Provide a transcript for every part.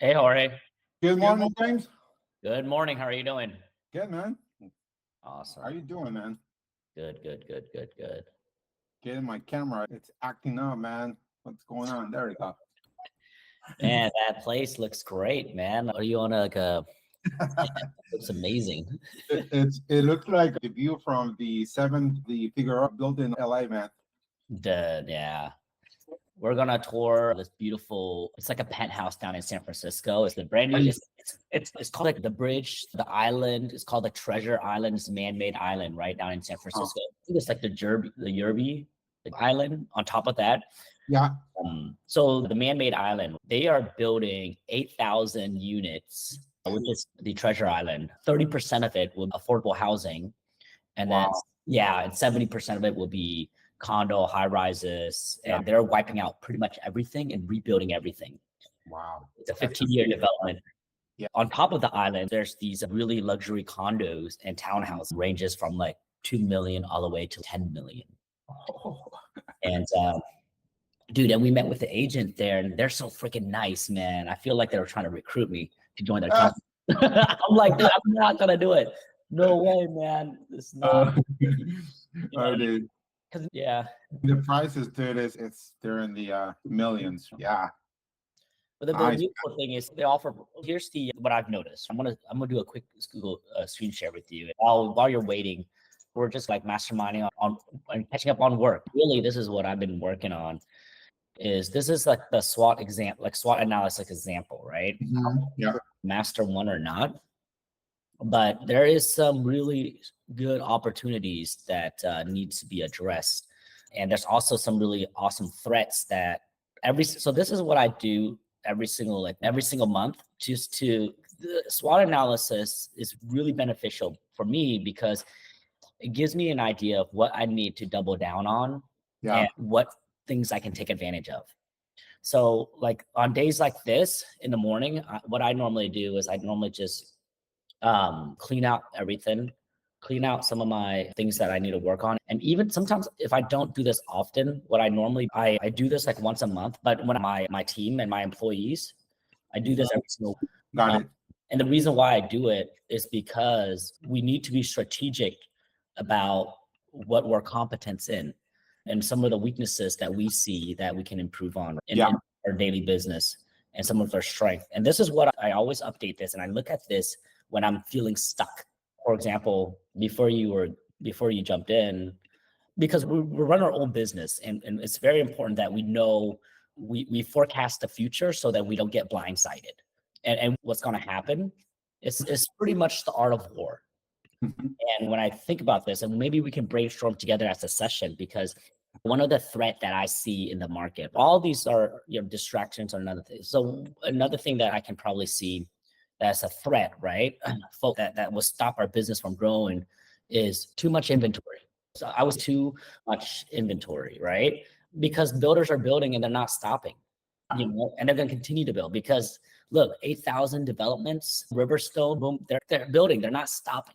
Hey, Jorge. Good morning, James. Good morning. How are you doing? Good, man. Awesome. How you doing, man? Good. Getting my camera. It's acting up, man. What's going on? There we go. Man, that place looks great, man. Are you on a looks amazing. It looks like the view from the Figueroa building in LA, man. Yeah. We're gonna tour this beautiful, it's like a penthouse down in San Francisco. It's the brand new, it's called like the bridge, the island. It's called the Treasure Island. It's a man-made island right down in San Francisco. I think it's like the Yerby island on top of that. Yeah. So the man-made island, they are building 8,000 units, which is the Treasure Island. 30% of it will be affordable housing. And then, and 70% of it will be condo, high rises. And they're wiping out pretty much everything and rebuilding everything. Wow. It's a 15-year development. Yeah. On top of the island, there's these really luxury condos and townhouses, ranges from like 2 million all the way to 10 million. And dude, and we met with the agent there, and they're so freaking nice, man. I feel like they were trying to recruit me to join their company. I'm like, dude, I'm not gonna do it. No way, man. It's not. Dude. Because the prices, dude, they're in the millions. Yeah. But the beautiful thing is they offer. Here's what I've noticed. I'm gonna do a quick Google screen share with you. While you're waiting, we're just like masterminding on and catching up on work. Really, this is what I've been working on. This is like the SWOT example, like SWOT analysis example, right? Mm-hmm. Yeah. Master one or not, but there is some really good opportunities that needs to be addressed, and there's also some really awesome threats that so this is what I do every single month. Just to the SWOT analysis is really beneficial for me because it gives me an idea of what I need to double down on and what things I can take advantage of. So like on days like this in the morning, what I normally do is I normally just clean out everything, clean out some of my things that I need to work on. And even sometimes if I don't do this often, what I normally, I do this like once a month, but when my team and my employees, I do this every single week. Got it. And the reason why I do it is because we need to be strategic about what we're competent in and some of the weaknesses that we see that we can improve on in our daily business and some of our strength. And this is what I always update this. And I look at this when I'm feeling stuck. For example, before you jumped in, because we run our own business and it's very important that we know we forecast the future so that we don't get blindsided. And what's going to happen is pretty much the art of war. And when I think about this, and maybe we can brainstorm together as a session, because one of the threat that I see in the market, all these are distractions or another thing. So another thing that I can probably see that's a threat, right? That will stop our business from growing is too much inventory. So I was too much inventory, right? Because builders are building and they're not stopping, and they're going to continue to build because look, 8,000 developments, Riverstone, boom, they're building, they're not stopping.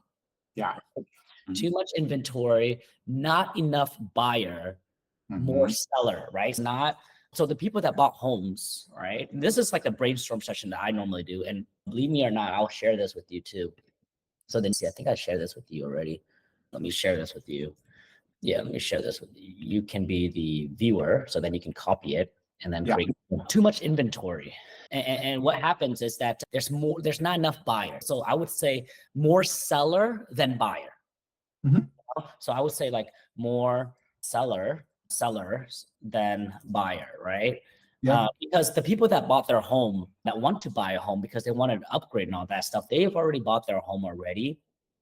Yeah. Too much inventory, not enough buyer, more seller, right? So the people that bought homes, right? This is like a brainstorm session that I normally do. And believe me or not, I'll share this with you too. So then see, I think I shared this with you already. Let me share this with you. Yeah, let me share this with you. You can be the viewer, so then you can copy it and then create too much inventory. And what happens is that there's not enough buyer. So I would say more seller than buyer. So I would say like more sellers than buyer, right? Yeah. Because the people that bought their home, that want to buy a home because they wanted to upgrade and all that stuff, they've already bought their home already.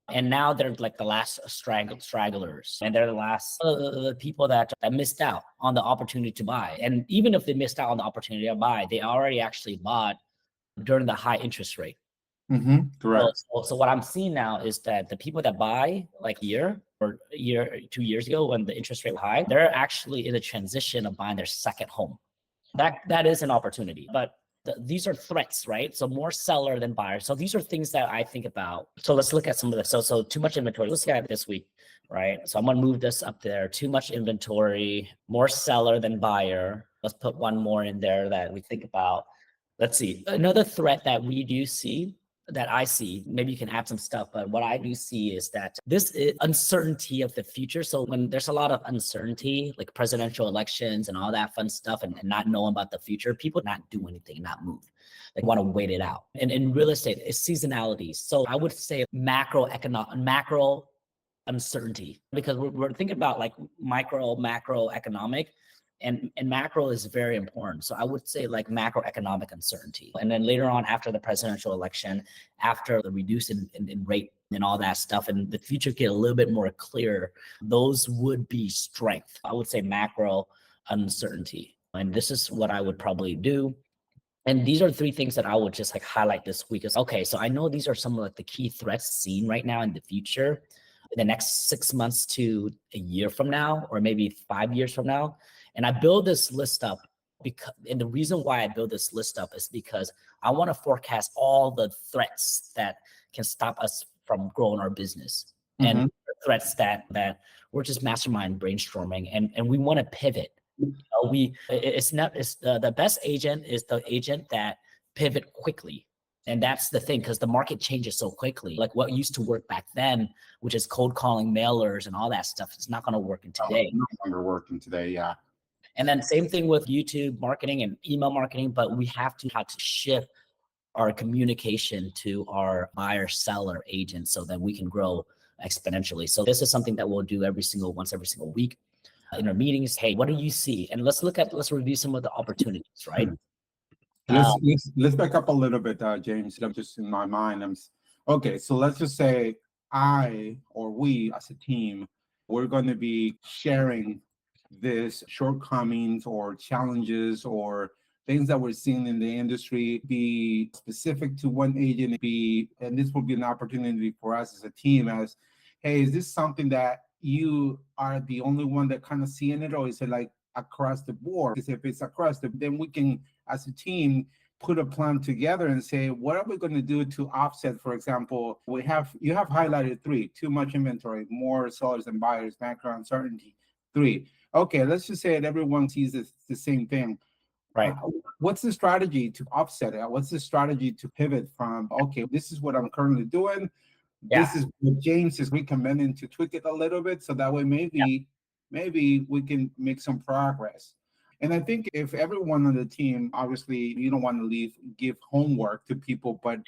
And now they're like the last stragglers, and they're the last the people that missed out on the opportunity to buy. And even if they missed out on the opportunity to buy, they already actually bought during the high interest rate. Correct. So what I'm seeing now is that the people that buy like a year, 2 years ago when the interest rate was high, they're actually in the transition of buying their second home. That is an opportunity, but these are threats, right? So more seller than buyer. So these are things that I think about. So let's look at some of this. So too much inventory. Let's look at it this week, right? So I'm gonna move this up there. Too much inventory, more seller than buyer. Let's put one more in there that we think about. Let's see. Another threat that we do see, that I see, maybe you can add some stuff, but what I do see is that this is uncertainty of the future. So when there's a lot of uncertainty, like presidential elections and all that fun stuff, and not knowing about the future, people not do anything, not move. They want to wait it out. And in real estate, it's seasonality. So I would say macro uncertainty, because we're thinking about like macroeconomic, and macro is very important. So I would say like macroeconomic uncertainty. And then later on, after the presidential election, after the reduce in rate and all that stuff, and the future get a little bit more clear, those would be strength. I would say macro uncertainty. And this is what I would probably do. And these are three things that I would just like highlight this week. Is okay, so I know these are some of like the key threats seen right now in the future, in the next 6 months to a year from now, or maybe 5 years from now. And I build this list up because, and the reason why I build this list up is because I want to forecast all the threats that can stop us from growing our business, and threats that we're just mastermind brainstorming, and we want to pivot. It's the best agent is the agent that pivot quickly. And that's the thing, because the market changes so quickly. Like what used to work back then, which is cold calling, mailers, and all that stuff, it's not going to work in today. No longer working today, yeah. And then same thing with YouTube marketing and email marketing, but we have to shift our communication to our buyer, seller, agent, so that we can grow exponentially. So this is something that we'll do every single week in our meetings. Hey, what do you see? And let's review some of the opportunities, right? Let's back up a little bit, James. I'm just in my mind. Okay, so let's just say I or we as a team, we're going to be sharing this shortcomings or challenges or things that we're seeing in the industry, be specific to one agent, and this will be an opportunity for us as a team as, hey, is this something that you are the only one that kind of seeing it, or is it like across the board? Because if it's across then we can, as a team, put a plan together and say, what are we going to do to offset? For example, you have highlighted 3: too much inventory, more sellers and buyers, macro uncertainty. 3. Okay, let's just say that everyone sees the same thing. Right. What's the strategy to offset it? What's the strategy to pivot from, okay, this is what I'm currently doing. Yeah. This is what James is recommending, to tweak it a little bit, so that way maybe we can make some progress. And I think if everyone on the team, obviously you don't want to give homework to people, but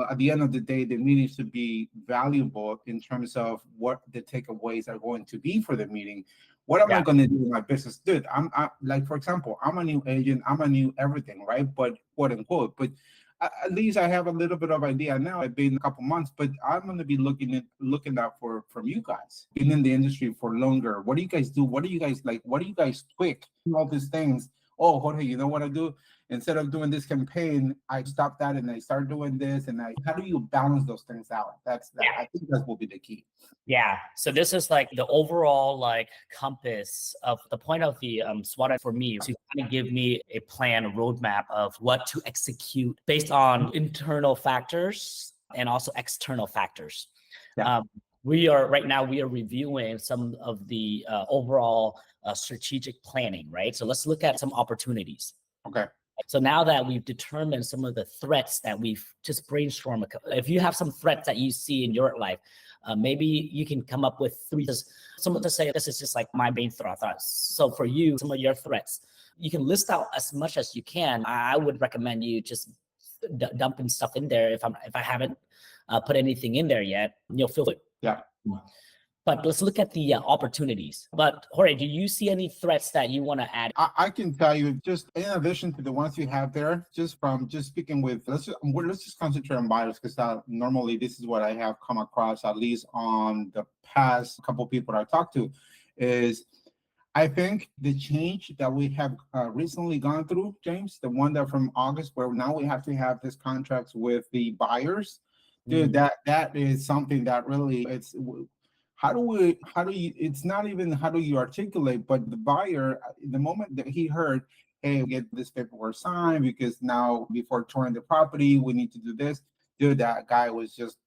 at the end of the day, the meeting should be valuable in terms of what the takeaways are going to be for the meeting. What am I going to do in my business? Dude, I'm like, for example, I'm a new agent, I'm a new everything, right? But quote unquote, but at least I have a little bit of idea now. It's been a couple months, but I'm going to be looking out from you guys. Been in the industry for longer. What do you guys do? What do you guys like? What do you guys tweak? All these things. Oh, Jorge, you know what I do? Instead of doing this campaign, I stop that and I start doing this. And how do you balance those things out? I think that will be the key. Yeah. So this is like the overall like compass of the point of the SWOT for me, to kind of give me a plan, a roadmap of what to execute based on internal factors and also external factors. Yeah. We are reviewing some of the overall strategic planning, right? So let's look at some opportunities. Okay. So now that we've determined some of the threats that we've just brainstormed, if you have some threats that you see in your life, maybe you can come up with 3. Someone to say, this is just like my main thoughts. So for you, some of your threats, you can list out as much as you can. I would recommend you just dumping stuff in there. If I haven't put anything in there yet, you'll feel it. Yeah. But let's look at the opportunities. But Jorge, do you see any threats that you want to add? I can tell you, just in addition to the ones you have there, just speaking with, let's just concentrate on buyers, because normally this is what I have come across, at least on the past couple of people I talked to, is I think the change that we have recently gone through, James, the one that from August, where now we have to have these contracts with the buyers, dude, that is something that really, it's it's not even how do you articulate, but the buyer, the moment that he heard, hey, we get this paperwork signed because now before touring the property, we need to do this. Dude, that guy was just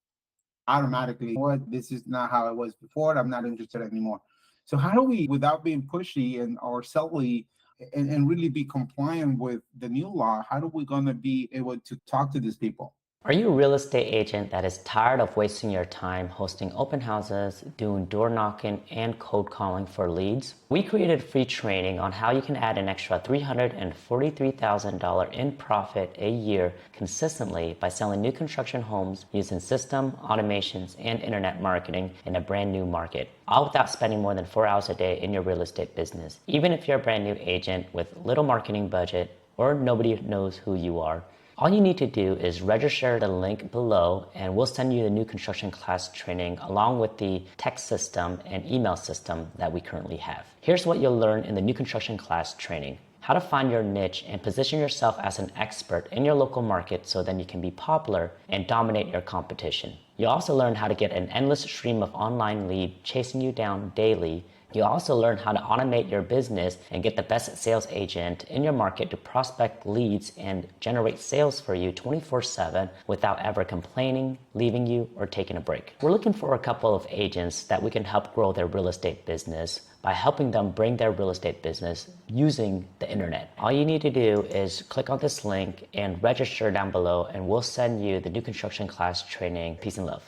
automatically, what, this is not how it was before. I'm not interested anymore. So how do we, without being pushy or silly, and really be compliant with the new law, how are we going to be able to talk to these people? Are you a real estate agent that is tired of wasting your time hosting open houses, doing door knocking, and cold calling for leads? We created free training on how you can add an extra $343,000 in profit a year consistently by selling new construction homes using system, automations, and internet marketing in a brand new market, all without spending more than 4 hours a day in your real estate business. Even if you're a brand new agent with little marketing budget or nobody knows who you are, all you need to do is register the link below and we'll send you the new construction class training along with the text system and email system that we currently have. Here's what you'll learn in the new construction class training: how to find your niche and position yourself as an expert in your local market so then you can be popular and dominate your competition. You'll also learn how to get an endless stream of online leads chasing you down daily. You'll also learn how to automate your business and get the best sales agent in your market to prospect leads and generate sales for you 24/7 without ever complaining, leaving you, or taking a break. We're looking for a couple of agents that we can help grow their real estate business by helping them bring their real estate business using the internet. All you need to do is click on this link and register down below, and we'll send you the new construction class training. Peace and love.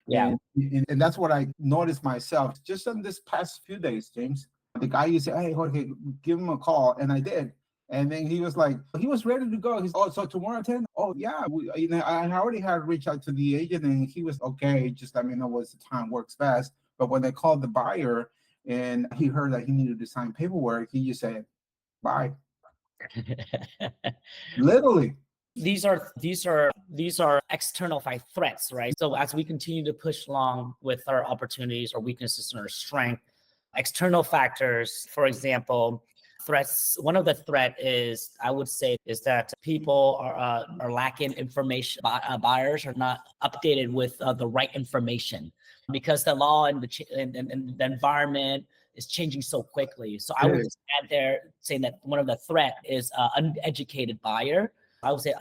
Yeah. And that's what I noticed myself just in this past few days, James. The guy used to say, hey, Jorge, give him a call. And I did. And then he was like, he was ready to go. He's, oh, so tomorrow at 10? Oh, yeah. I already had reached out to the agent and he was okay. Just let me know what's the time works best. But when they called the buyer and he heard that he needed to sign paperwork, he just said, bye. Literally. These are external threats, right? So as we continue to push along with our opportunities, our weaknesses, and our strength, external factors, for example, threats. One of the threat is, I would say, is that people are lacking information. Buyers are not updated with the right information because the law and the environment is changing so quickly. So I would just add there saying that one of the threat is uneducated buyer. I would say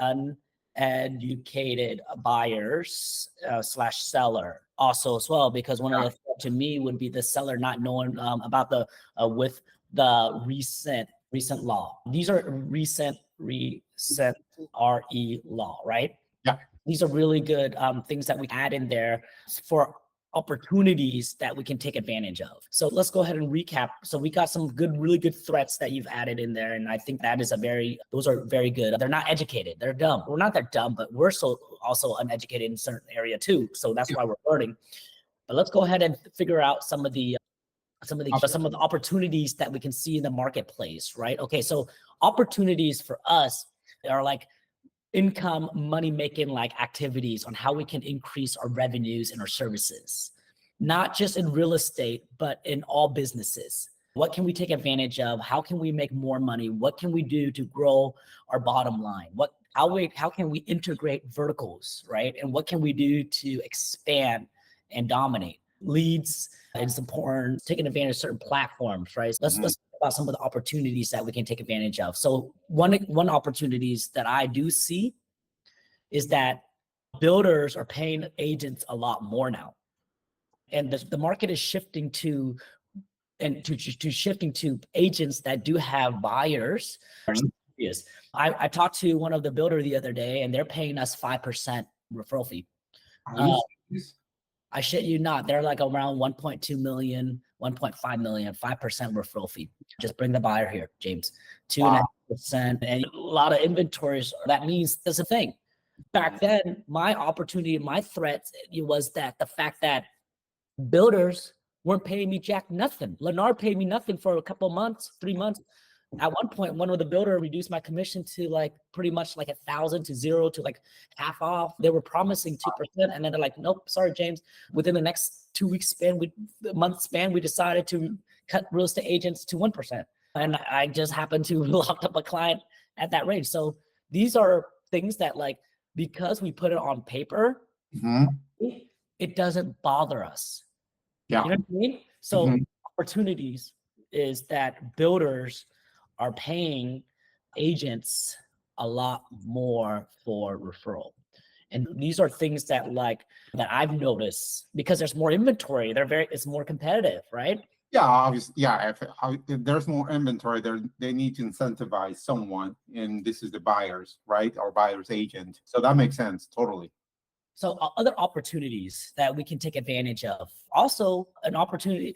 uneducated buyers / seller also as well, because one of the to me would be the seller not knowing about the with the recent law. These are recent RE law, right? Yeah. These are really good things that we add in there for opportunities that we can take advantage of. So let's go ahead and recap. So we got some really good threats that you've added in there. And I think that is those are very good. They're not educated. They're dumb. We're not that dumb, but we're also uneducated in a certain area too. So that's why we're learning. But let's go ahead and figure out some of the opportunities that we can see in the marketplace, right? Okay. So opportunities for us are like income, money-making like activities on how we can increase our revenues and our services, not just in real estate, but in all businesses. What can we take advantage of? How can we make more money? What can we do to grow our bottom line? How can we integrate verticals, right? And what can we do to expand and dominate? Leads is important, taking advantage of certain platforms, right? Let's talk about some of the opportunities that we can take advantage of. So one opportunities that I do see is that builders are paying agents a lot more now. And the market is shifting to agents that do have buyers. Yes. I talked to one of the builder the other day and they're paying us 5% referral fee. I shit you not. They're like around 1.2 million, 1.5 million, 5% referral fee. Just bring the buyer here, James. 2.5%. And a lot of inventories. That means there's a thing. Back then, my opportunity, my threat was that the fact that builders weren't paying me jack nothing. Lennar paid me nothing for a couple of months, 3 months. At one point, one of the builder reduced my commission to like pretty much like 1,000 to 0 to like half off. They were promising 2%, and then they're like, "Nope, sorry, James." Within the next 2 weeks month span, we decided to cut real estate agents to 1%, and I just happened to lock up a client at that range. So these are things that, like, because we put it on paper, it doesn't bother us. Yeah. You know what I mean? So opportunities is that builders are paying agents a lot more for referral. And these are things that that I've noticed because there's more inventory. It's more competitive, right? Yeah, obviously. Yeah, if there's more inventory, they need to incentivize someone, and this is the buyers, right, or buyer's agent. So that makes sense totally. So other opportunities that we can take advantage of. Also, an opportunity.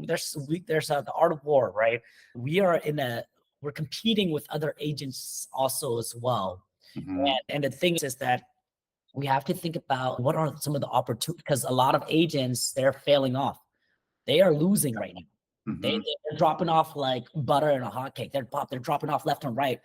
There's the art of war, right? We're competing with other agents also as well. Mhm. And the thing is that we have to think about what are some of the opportunities, because a lot of agents, they're failing off. They are losing right now. Mhm. They're dropping off like butter in a hotcake. They're dropping off left and right.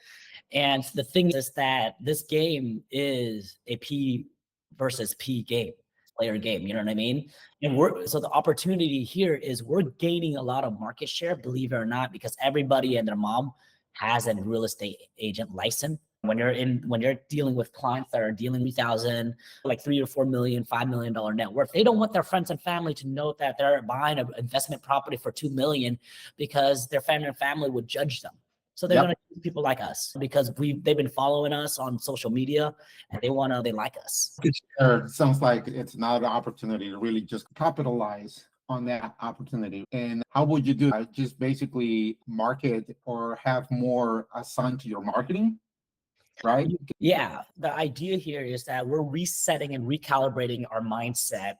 And the thing is that this game is a P versus P game, player game. You know what I mean? And so the opportunity here is we're gaining a lot of market share, believe it or not, because everybody and their mom has a real estate agent license. When you're dealing with clients that are dealing 3,000, like 3 or 4 million, $5 million net worth, they don't want their friends and family to know that they're buying an investment property for 2 million because their friend and family would judge them. So they're going to choose people like us because they've been following us on social media and they like us. Sure. Sounds like it's another opportunity to really just capitalize on that opportunity. And how would you do that? Just basically market or have more assigned to your marketing, right? Yeah. The idea here is that we're resetting and recalibrating our mindset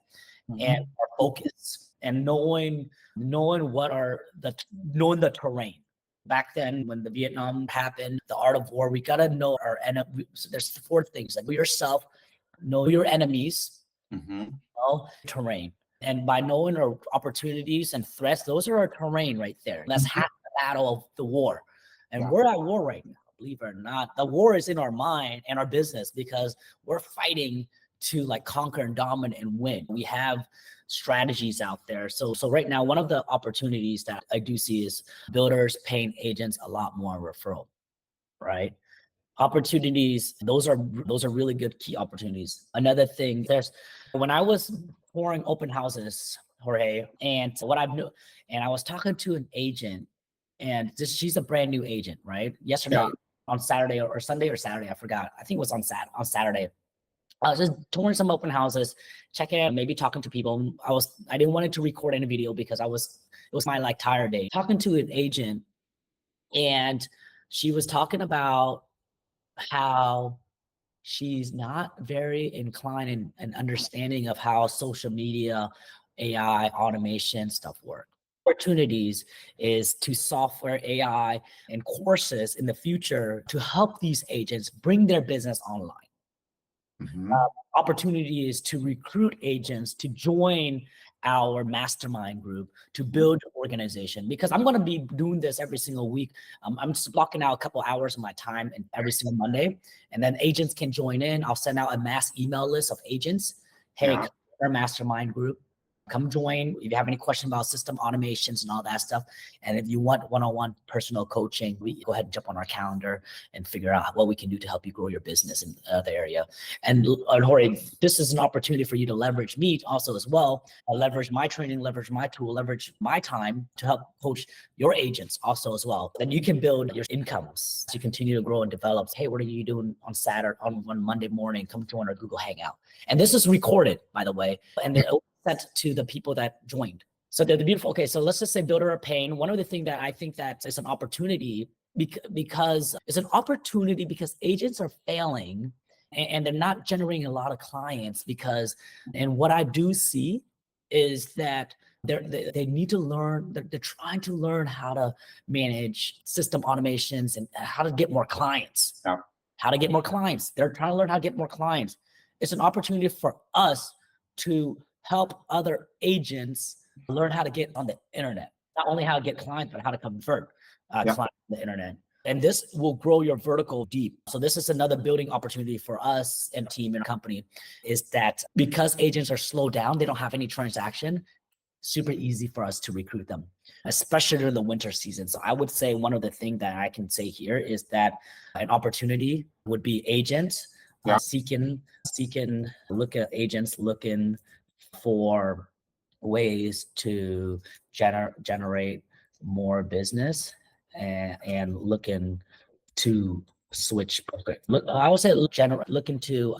and our focus and knowing the terrain. Back then, when the Vietnam happened, the art of war, we gotta know our enemy. So there's 4 things: like know yourself, know your enemies, know terrain. And by knowing our opportunities and threats, those are our terrain right there. That's half the battle of the war. And we're at war right now, believe it or not. The war is in our mind and our business because we're fighting to like conquer and dominate and win. We have strategies out there. So right now, one of the opportunities that I do see is builders paying agents a lot more referral, right? Opportunities, those are really good key opportunities. Another thing, when I was pouring open houses, Jorge, and I was talking to an agent, and she's a brand new agent, right? Yesterday, on Saturday or Sunday or Saturday, I forgot. I think it was on Saturday. I was just touring some open houses, checking out, maybe talking to people. I didn't want it to record any video because it was my like tired day. Talking to an agent, and she was talking about how she's not very inclined and understanding of how social media, AI, automation stuff work. Opportunities is to software AI and courses in the future to help these agents bring their business online. Opportunity is to recruit agents to join our mastermind group to build an organization, because I'm going to be doing this every single week. I'm just blocking out a couple hours of my time and every single Monday, and then agents can join in. I'll send out a mass email list of agents. Hey, come to our mastermind group. Come join. If you have any question about system automations and all that stuff, and if you want one-on-one personal coaching, we go ahead and jump on our calendar and figure out what we can do to help you grow your business in the area. And Jorge, this is an opportunity for you to leverage me also as well. Leverage my training, leverage my tool, leverage my time to help coach your agents also as well. Then you can build your incomes to continue to grow and develop. Hey, what are you doing on Saturday, on Monday morning? Come join our Google Hangout. And this is recorded, by the way. And then sent to the people that joined. So they're the beautiful. Okay, so let's just say builder of pain. One of the things that I think that is an opportunity because it's an opportunity because agents are failing and they're not generating a lot of clients and what I do see is that they need to learn, they're trying to learn how to manage system automations and how to get more clients. How to get more clients. They're trying to learn how to get more clients. It's an opportunity for us to help other agents learn how to get on the internet, not only how to get clients, but how to convert clients on the internet. And this will grow your vertical deep. So this is another building opportunity for us and team and company, is that because agents are slowed down, they don't have any transaction, super easy for us to recruit them, especially during the winter season. So I would say one of the things that I can say here is that an opportunity would be agents seeking looking for ways to generate more business and looking to switch broker. Look, I would say look into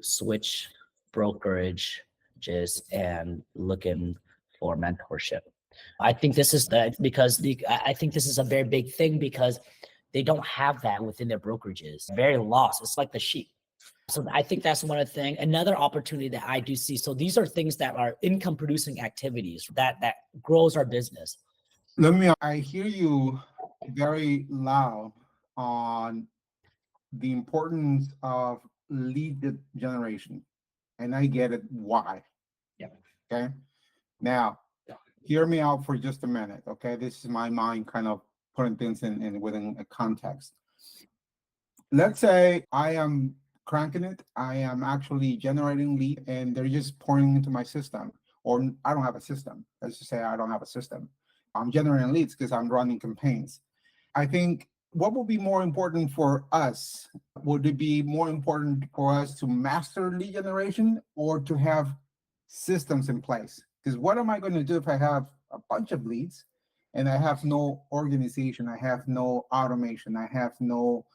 switch brokerages and looking for mentorship. I think this is I think this is a very big thing because they don't have that within their brokerages. Very lost. It's like the sheep. So I think that's one of the things. Another opportunity that I do see. So these are things that are income producing activities that grows our business. I hear you very loud on the importance of lead generation. And I get it why. Yeah. Okay. Now, hear me out for just a minute. Okay. This is my mind kind of putting things in within a context. Let's say I am cranking it. I am actually generating lead and they're just pouring into my system, or I don't have a system. Let's just say I don't have a system. I'm generating leads because I'm running campaigns. I think what would be more important for us? Would it be more important for us to master lead generation or to have systems in place? Because what am I going to do if I have a bunch of leads and I have no organization, I have no automation, I have no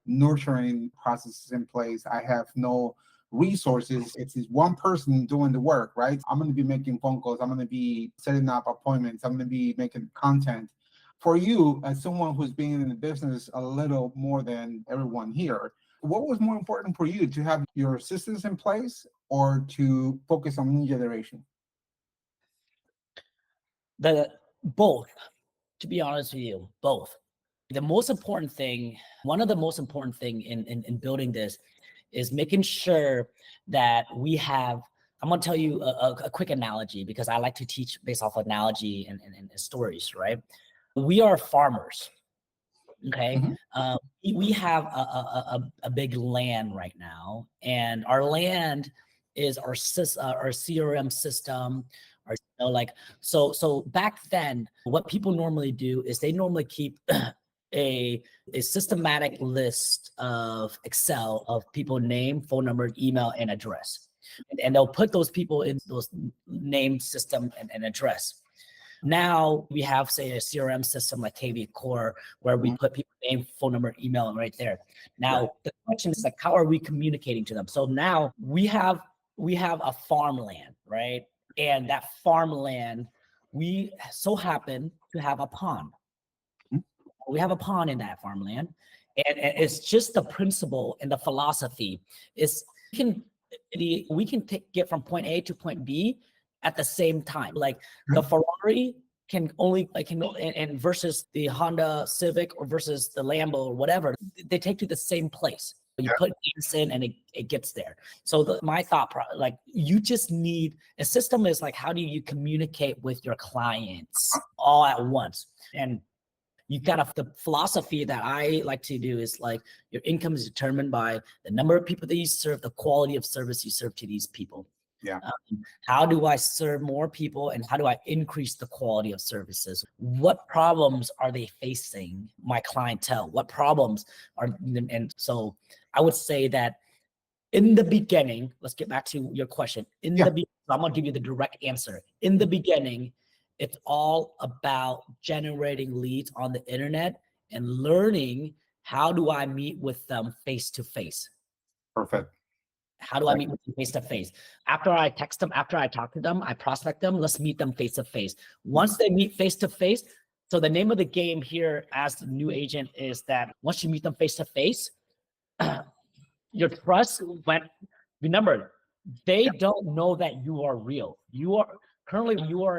nurturing processes in place, I have no resources? It's this one person doing the work, right? I'm going to be making phone calls, I'm going to be setting up appointments, I'm going to be making content. For you, as someone who's been in the business a little more than everyone here, what was more important for you, to have your systems in place or to focus on lead generation? Both, to be honest with you, both. The most important thing, one of the most important thing in building this is making sure that we have, I'm going to tell you a quick analogy because I like to teach based off analogy and stories, right? We are farmers, okay? We have a big land right now, and our land is our CRM system. So back then, what people normally do is they normally keep a systematic list of Excel of people name, phone number, email, and address. And they'll put those people in those name, system, and address. Now we have, say, a CRM system like KV Core where we put people name, phone number, email right there. Now the question is like, how are we communicating to them? So now we have a farmland, right? And that farmland, we so happen to have a pond. We have a pond in that farmland, and it's just the principle and the philosophy is we can get from point A to point B at the same time. Like the Ferrari can only and versus the Honda Civic or versus the Lambo or whatever, they take to the same place. You put gas in and it gets there. So my thought, you just need a system is like, how do you communicate with your clients all at once? And you got the philosophy that I like to do is like your income is determined by the number of people that you serve, the quality of service you serve to these people. Yeah. How do I serve more people and how do I increase the quality of services? What problems are they facing, my clientele? What problems are, and so I would say that in the beginning, let's get back to your question. The beginning, I'm gonna give you the direct answer. In the beginning, it's all about generating leads on the internet and learning how do I meet with them face to face. Perfect. How do I meet with them face to face? After I text them, after I talk to them, I prospect them, let's meet them face to face. Once they meet face to face, so the name of the game here as the new agent is that once you meet them face to face, your trust went, remember, they don't know that you are real. You are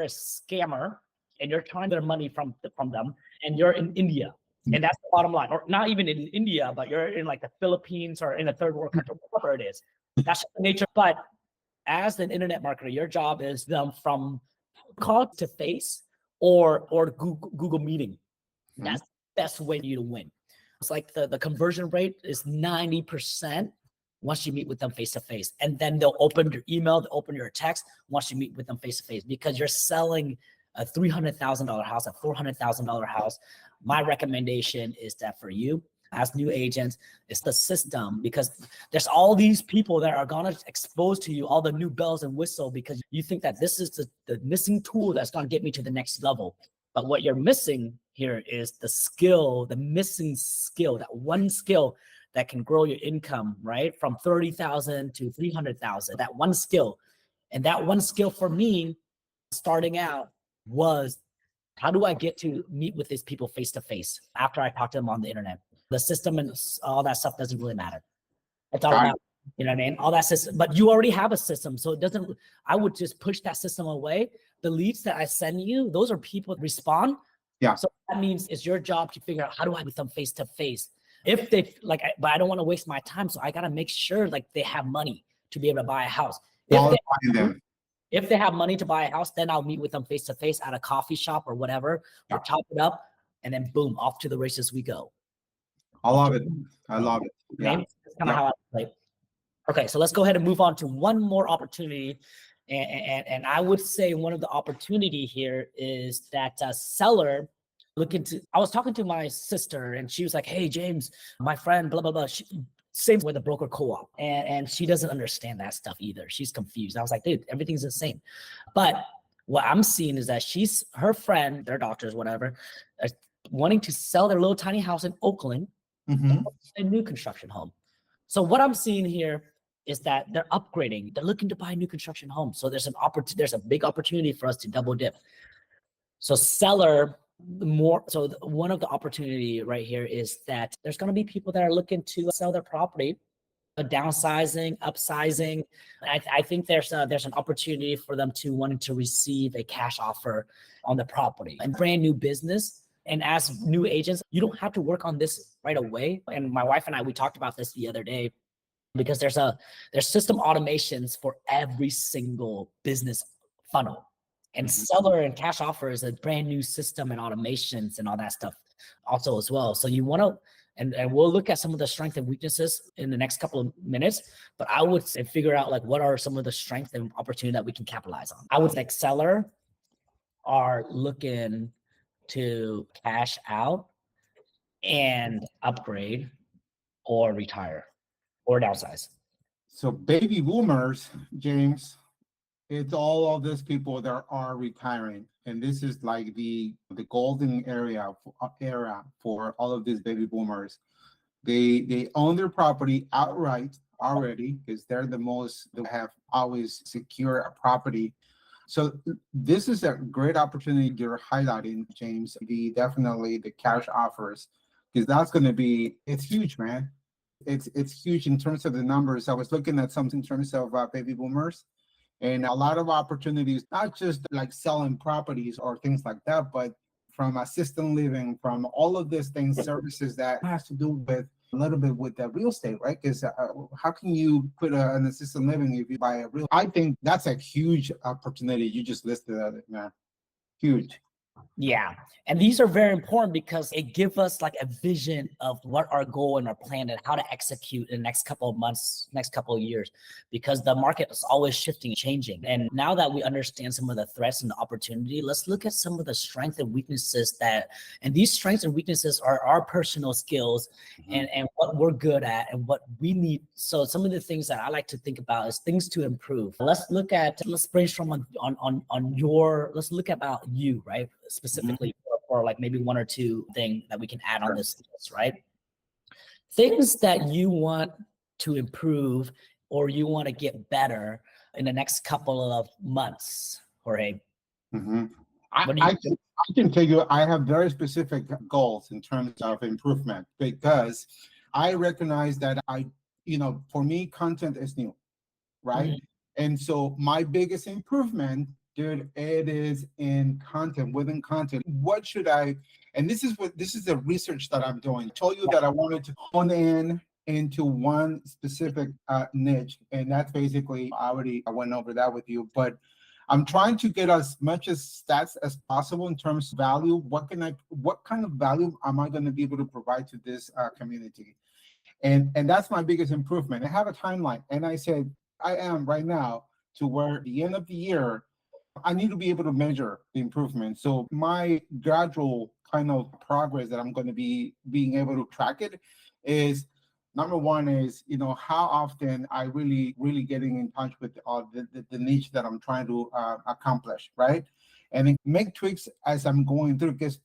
a scammer and you're trying their money from them, and you're in India. And that's the bottom line. Or not even in India, but you're in like the Philippines or in a third world country, whatever it is. That's the nature. But as an internet marketer, your job is them from call to face or Google Meeting. That's the best way for you to win. It's like the conversion rate is 90% once you meet with them face to face. And then they'll open your email, they'll open your text once you meet with them face to face, because you're selling a $300,000 house, a $400,000 house. My recommendation is that for you as new agents, it's the system, because there's all these people that are going to expose to you all the new bells and whistles because you think that this is the missing tool that's going to get me to the next level. But what you're missing here is the skill, the missing skill, that one skill that can grow your income, right? From 30,000 to 300,000, that one skill. And that one skill for me starting out was, how do I get to meet with these people face to face after I talk to them on the internet? The system and all that stuff doesn't really matter. It's all about, you know what I mean? All that system, but you already have a system. So it doesn't, I would just push that system away. The leads that I send you, those are people that respond. Yeah. So that means it's your job to figure out, how do I meet them face to face? If they like, but I don't want to waste my time. So I got to make sure like they have money to be able to buy a house. If they have money to buy a house, then I'll meet with them face to face at a coffee shop or whatever, or chop it up, and then boom, off to the races we go. I love it. I love it. Yeah. That's kind of how I play. Okay, so let's go ahead and move on to one more opportunity. And I would say one of the opportunity here is that seller looking to, I was talking to my sister and she was like, hey, James, my friend, blah, blah, blah. Same with the broker co-op. And she doesn't understand that stuff either. She's confused. I was like, dude, everything's the same. But what I'm seeing is that her friend, their doctors, whatever, wanting to sell their little tiny house in Oakland, a new construction home. So what I'm seeing here is that they're upgrading. They're looking to buy a new construction home. So there's a big opportunity for us to double dip. So one of the opportunity right here is that there's going to be people that are looking to sell their property, downsizing, upsizing. I think there's an opportunity for them to wanting to receive a cash offer on the property and brand new business. And as new agents, you don't have to work on this right away. And my wife and I, we talked about this the other day, because there's system automations for every single business funnel. And seller and cash offer is a brand new system and automations and all that stuff also as well. So you want to, and we'll look at some of the strengths and weaknesses in the next couple of minutes, but I would say figure out like what are some of the strengths and opportunity that we can capitalize on. I would think seller are looking to cash out and upgrade or retire or downsize. So baby boomers, James, it's all of these people that are retiring. And this is like the golden era for all of these baby boomers. They own their property outright already, because they're the most that have always secure a property. So this is a great opportunity you're highlighting, James. Definitely the cash offers, because that's going to be, it's huge, man. It's huge in terms of the numbers. I was looking at something in terms of baby boomers, and a lot of opportunities, not just like selling properties or things like that, but from assisted living, from all of these things, services that has to do with a little bit with the real estate, right? Because how can you put an assisted living if you buy a real? I think that's a huge opportunity. You just listed it, man. Huge. Yeah. And these are very important because it gives us like a vision of what our goal and our plan and how to execute in the next couple of months, next couple of years, because the market is always shifting, changing. And now that we understand some of the threats and the opportunity, let's look at some of the strengths and weaknesses and these strengths and weaknesses are our personal skills and what we're good at and what we need. So some of the things that I like to think about is things to improve. Let's brainstorm let's look about you, right? Specifically for like maybe one or two things that we can add on this list, right? Things that you want to improve or you want to get better in the next couple of months, Jorge. I can tell you, I have very specific goals in terms of improvement, because I recognize that for me, content is new, right? And so my biggest improvement, dude, it is in content, within content. What should and this is the research that I'm doing. I told you that I wanted to hone in into one specific niche. And that's basically, I went over that with you, but I'm trying to get as much as stats as possible in terms of value. What kind of value am I going to be able to provide to this community? And that's my biggest improvement. I have a timeline. And I said, I am right now to where at the end of the year, I need to be able to measure the improvement. So my gradual kind of progress that I'm going to be being able to track it is, number one is, how often I really getting in touch with the niche that I'm trying to accomplish, right? And then make tweaks as I'm going through, because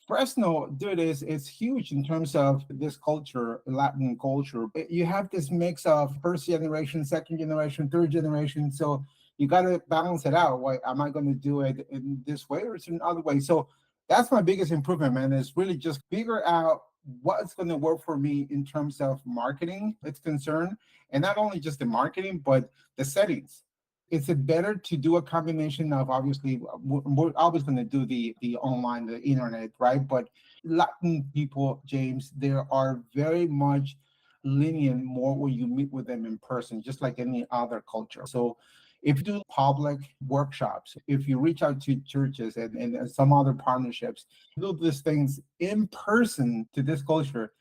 Fresno, dude, it's huge in terms of this culture, Latin culture. You have this mix of first generation, second generation, third generation. So you got to balance it out. Why am I going to do it in this way or in another way? So that's my biggest improvement, man, is really just figure out what's going to work for me in terms of marketing it's concerned. And not only just the marketing, but the settings. Is it better to do a combination of, obviously, we're always going to do the online, the internet, right? But Latin people, James, they are very much lenient more when you meet with them in person, just like any other culture. So if you do public workshops, if you reach out to churches and some other partnerships, do these things in person to this culture,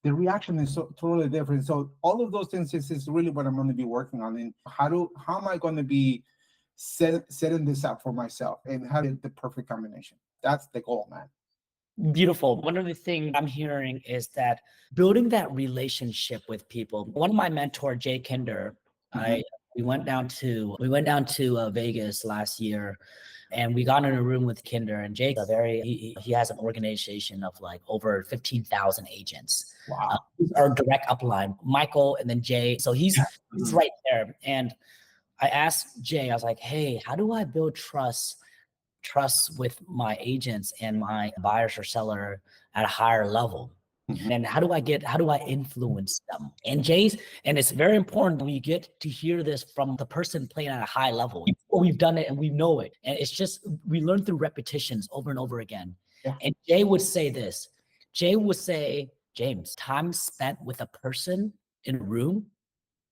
the reaction is so totally different. So all of those things is really what I'm going to be working on. And how am I going to be setting this up for myself and having the perfect combination? That's the goal, man. Beautiful. One of the things I'm hearing is that building that relationship with people. One of my mentor, Jay Kinder, we went down to Vegas last year, and we got in a room with Kinder, and Jake, he has an organization of like over 15,000 agents. Wow. Our direct upline, Michael, and then Jay. So he's right there. And I asked Jay, I was like, hey, how do I build trust with my agents and my buyers or seller at a higher level? And how do I influence them? And it's very important when you get to hear this from the person playing at a high level. We've done it and we know it. And it's just, we learn through repetitions over and over again. Yeah. And Jay would say this. Jay would say, James, time spent with a person in a room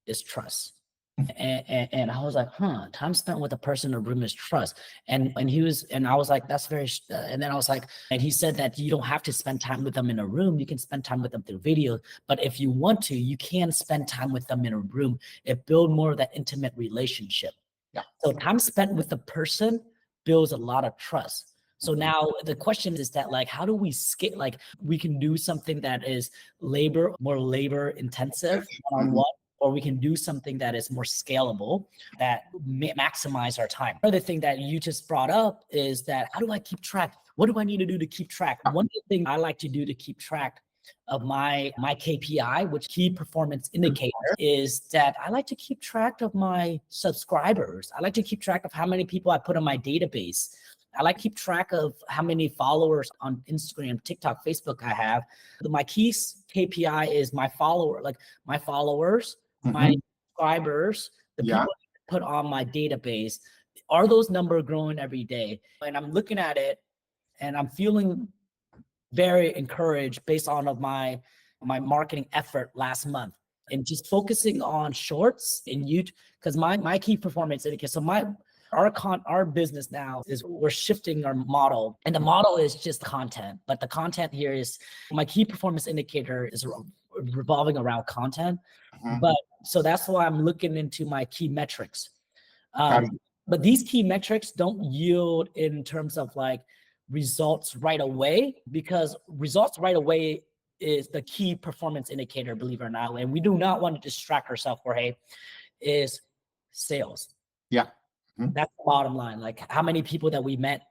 is trust. And I was like, time spent with a person in a room is trust. And I was like, that's very, and then I was like, and he said that you don't have to spend time with them in a room. You can spend time with them through video, but if you want to, you can spend time with them in a room. It builds more of that intimate relationship. Yeah. So time spent with the person builds a lot of trust. So now the question is that, like, how do we scale? Like, we can do something that is more labor intensive one-on-one, or we can do something that is more scalable, that maximize our time. Another thing that you just brought up is that, how do I keep track? What do I need to do to keep track? One thing I like to do to keep track of my KPI, which key performance indicator, is that I like to keep track of my subscribers. I like to keep track of how many people I put on my database. I like to keep track of how many followers on Instagram, TikTok, Facebook I have. My key KPI is my followers, my subscribers, the people I put on my database. Are those numbers growing every day? And I'm looking at it and I'm feeling very encouraged based on of my marketing effort last month, and just focusing on shorts and YouTube, because my key performance indicator. So our business now is we're shifting our model, and the model is just content, but the content here is my key performance indicator is revolving around content. But so that's why I'm looking into my key metrics. But these key metrics don't yield in terms of like results right away, because results right away is the key performance indicator, believe it or not. And we do not want to distract ourselves, Jorge, is sales. Yeah. That's the bottom line. Like, how many people that we met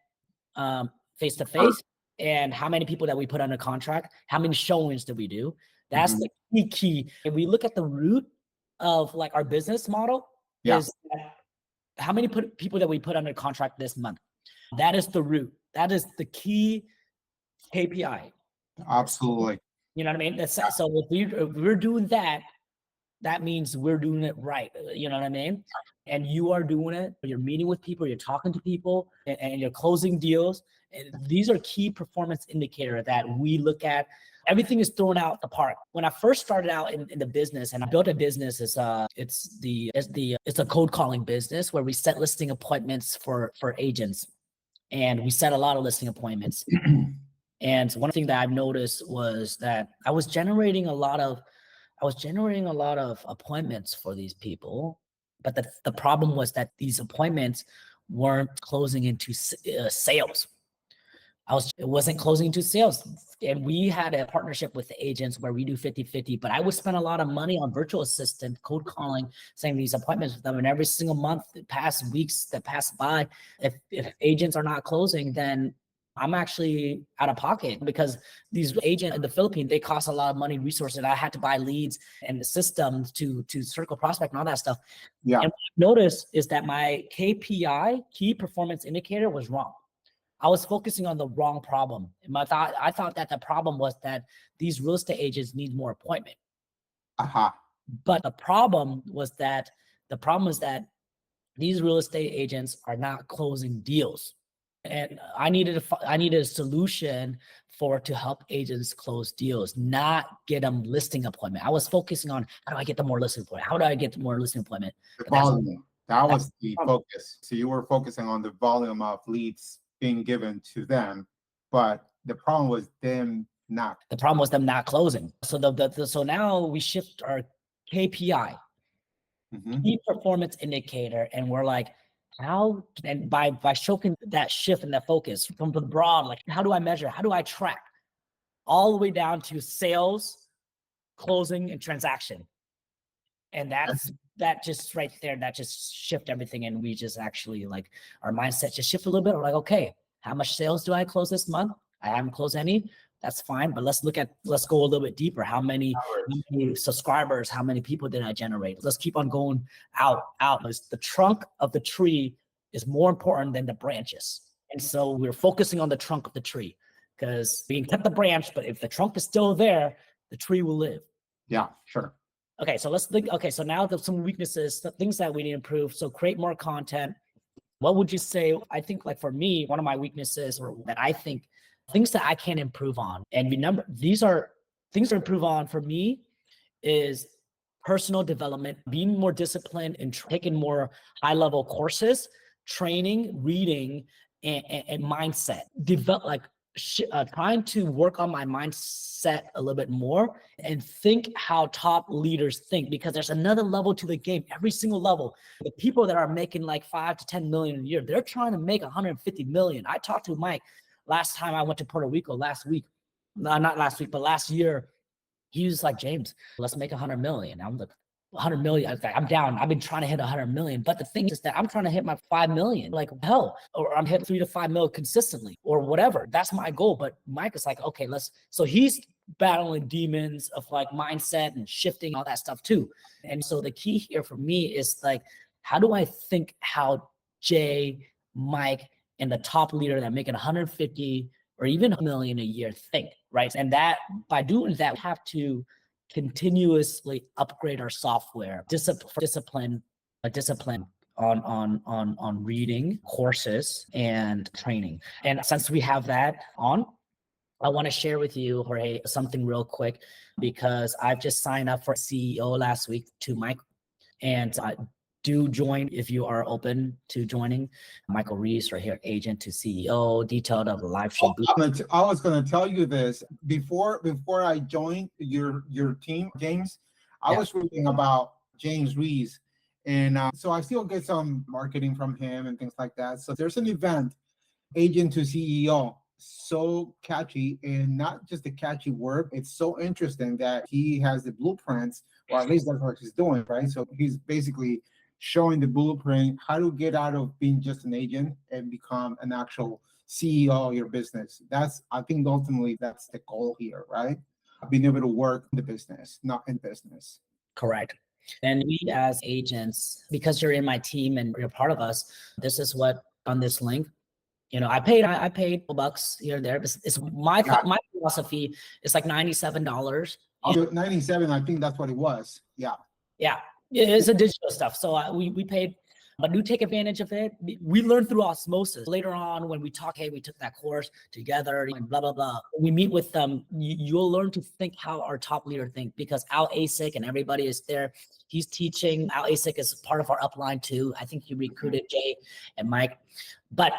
face to face, and how many people that we put under contract, how many showings did we do? That's the key. If we look at the root of like our business model, is how many people that we put under contract this month. That is the root. That is the key KPI. Absolutely. You know what I mean? So if we're doing that, that means we're doing it right. You know what I mean? And you are doing it. You're meeting with people, you're talking to people, and you're closing deals. And these are key performance indicator that we look at. Everything is thrown out the park. When I first started out in the business, and I built a business, it's a cold calling business where we set listing appointments for agents, and we set a lot of listing appointments. And one thing that I've noticed was that I was generating a lot of appointments for these people, but the problem was that these appointments weren't closing into sales. It wasn't closing into sales. And we had a partnership with the agents where we do 50-50, but I would spend a lot of money on virtual assistant, cold calling, saying these appointments with them. And every single month, the past weeks that pass by, if agents are not closing, then I'm actually out of pocket because these agents in the Philippines, they cost a lot of money, resources. I had to buy leads and the systems to circle prospect and all that stuff. Yeah. And what I noticed is that my KPI, key performance indicator, was wrong. I was focusing on the wrong problem. I thought that the problem was that these real estate agents need more appointment. But the problem was that these real estate agents are not closing deals. And I needed a solution to help agents close deals, not get them listing appointment. I was focusing on how do I get them more listing appointment? How do I get more listing appointment? The volume. That was the focus. So you were focusing on the volume of leads being given to them, but the problem was them not. The problem was them not closing. So so now we shift our KPI, key performance indicator, and we're like, how, and by showing that shift and that focus from the broad, like how do I measure? How do I track? All the way down to sales, closing, and transaction. And that just right there, that just shift everything. And we just actually like our mindset just shift a little bit. We're like, okay, how much sales do I close this month? I haven't closed any. That's fine. But let's go a little bit deeper. How many subscribers, how many people did I generate? Let's keep on going out. The trunk of the tree is more important than the branches. And so we're focusing on the trunk of the tree because we can cut the branch, but if the trunk is still there, the tree will live. Yeah, sure. Okay, so let's think. Okay, so now there's some weaknesses, the things that we need to improve. So create more content. What would you say? I think like for me, one of my weaknesses or that I think things that I can improve on. And remember, these are things to improve on for me is personal development, being more disciplined and taking more high-level courses, training, reading, and mindset. Trying to work on my mindset a little bit more and think how top leaders think, because there's another level to the game, every single level. The people that are making like 5 to 10 million a year, they're trying to make 150 million. I talked to Mike last time I went to Puerto Rico last year. He was like, James, let's make 100 million. I'm like, 100 million. I'm down. I've been trying to hit 100 million. But the thing is that I'm trying to hit my 5 million, like hell, or I'm hitting 3 to 5 mil consistently or whatever. That's my goal. But Mike is like, okay, so he's battling demons of like mindset and shifting all that stuff too. And so the key here for me is like, how do I think how Jay, Mike, and the top leader that making 150 or even a million a year think, right? And that by doing that, we have to continuously upgrade our software, discipline on reading courses and training. And since we have that on, I want to share with you, Jorge, something real quick, because I've just signed up for CEO last week to Mike, and do join if you are open to joining. Michael Reese right here, agent to CEO, detailed of the live show. I was going to tell you this before I joined your team, James. I was reading about James Reese, and so I still get some marketing from him and things like that. So there's an event, agent to CEO, so catchy, and not just a catchy word. It's so interesting that he has the blueprints, or at least that's what he's doing, right? So he's basically showing the blueprint, how to get out of being just an agent and become an actual CEO of your business. I think ultimately that's the goal here, right? Being able to work in the business, not in business. Correct. And we as agents, because you're in my team and you're part of us, this is what on this link, I paid $bucks here and there. It's my philosophy. It's like $97. 97, I think that's what it was. Yeah. It's a digital stuff. So we paid, but do take advantage of it. We learn through osmosis. Later on, when we talk, hey, we took that course together and blah, blah, blah. We meet with them. You'll learn to think how our top leader think, because Al Asic and everybody is there. He's teaching. Al Asic is part of our upline too. I think he recruited Jay and Mike. But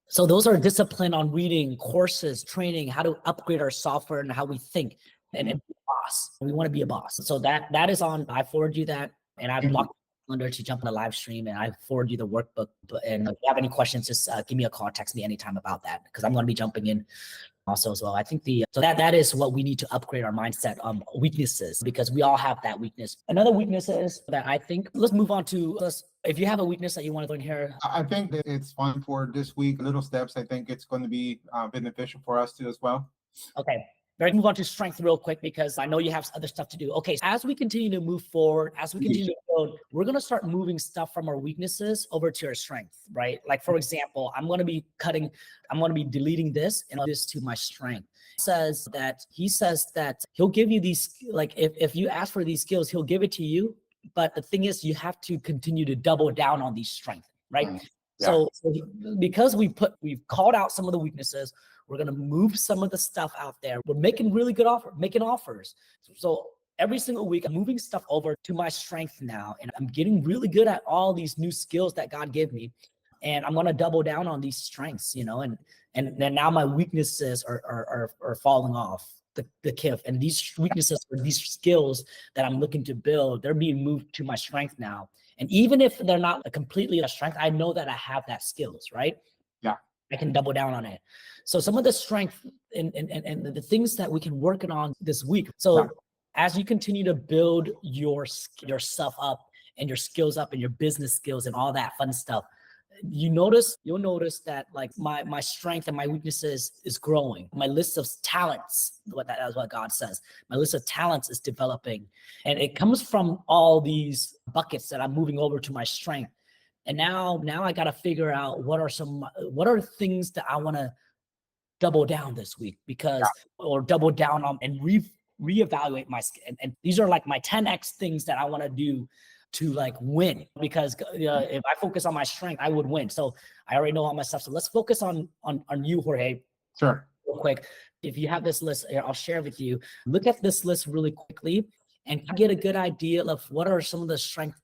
so those are discipline on reading courses, training, how to upgrade our software and how we think. And be a boss. We want to be a boss. So that is on. I forward you that, and I've blocked calendar to jump on the live stream, and I forward you the workbook. And if you have any questions, just give me a call, text me anytime about that, because I'm going to be jumping in also as well. I think that is what we need to upgrade our mindset on weaknesses, because we all have that weakness. Another weakness is that I think, let's move on to If you have a weakness that you want to learn here. I think that it's fun for this week. Little steps. I think it's going to be beneficial for us too as well. Okay. Let's move on to strength real quick because I know you have other stuff to do. Okay. So as we continue to move forward, as we continue to build, we're going to start moving stuff from our weaknesses over to our strength, right? Like, for example, I'm going to be deleting this and this to my strength. He says that he'll give you these, like, if you ask for these skills, he'll give it to you. But the thing is, you have to continue to double down on these strengths, right? Yeah. So because we've called out some of the weaknesses, we're going to move some of the stuff out there. We're making really good offers. So every single week, I'm moving stuff over to my strength now. And I'm getting really good at all these new skills that God gave me. And I'm going to double down on these strengths, and then now my weaknesses are falling off the cliff. And these weaknesses or these skills that I'm looking to build, they're being moved to my strength now. And even if they're not completely a strength, I know that I have that skills, right? Yeah. I can double down on it. So some of the strength and the things that we can work on this week. So as you continue to build yourself up and your skills up and your business skills and all that fun stuff, you'll notice that like my strength and my weaknesses is growing. My list of talents, that's what God says. My list of talents is developing, and it comes from all these buckets that I'm moving over to my strength. And now I got to figure out what are things that I want to double down this week or double down on and reevaluate my skill. And these are like my 10x things that I want to do to like win, because if I focus on my strength, I would win. So I already know all my stuff. So let's focus on you, Jorge. Sure. Real quick. If you have this list here, I'll share with you. Look at this list really quickly and get a good idea of what are some of the strengths.